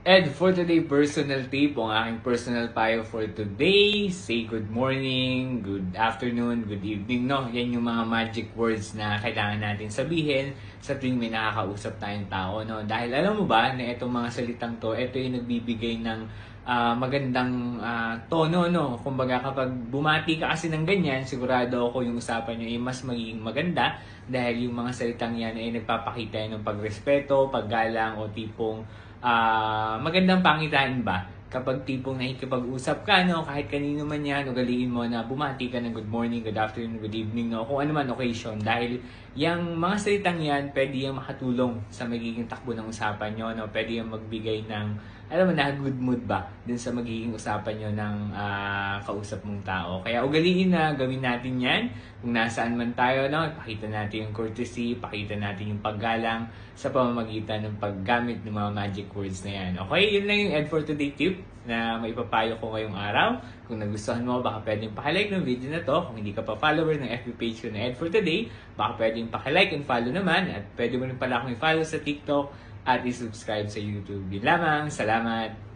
And for today, personal tip, ang aking personal payo for today, say good morning, good afternoon, good evening, no? Yan yung mga magic words na kailangan natin sabihin sa tuwing may nakakausap tayong tao, no? Dahil alam mo ba na itong mga salitang to, ito yung nagbibigay ng magandang tono, no? Kumbaga kapag bumati ka kasi ng ganyan, sigurado ako yung usapan nyo ay mas magiging maganda dahil yung mga salitang yan ay nagpapakita ng pagrespeto, paggalang o tipong magandang pangitain ba kapag tipong nakikipag-usap ka, no, kahit kanino man yan, ugaliin mo na bumati ka ng good morning, good afternoon, good evening, no, kung ano man occasion. Dahil yung mga salitang yan, pwede yung makatulong sa magiging takbo ng usapan nyo, no, pwede yung magbigay ng, alam mo na, good mood ba dun sa magiging usapan nyo ng kausap mong tao. Kaya ugaliin na, gawin natin yan. Kung nasaan man tayo, no, pakita natin yung courtesy, pakita natin yung paggalang sa pamamagitan ng paggamit ng mga magic words na yan. Okay, yun lang yung Ed for Today tip na maipapayo ko ngayong araw. Kung nagustuhan mo, baka pwedeng pakilike ng video na to. Kung hindi ka pa follower ng FB page ko na Ed for Today, baka pwedeng pakilike and follow naman. At pwede mo rin pala akong i-follow sa TikTok at i-subscribe sa YouTube. Yun lamang. Salamat!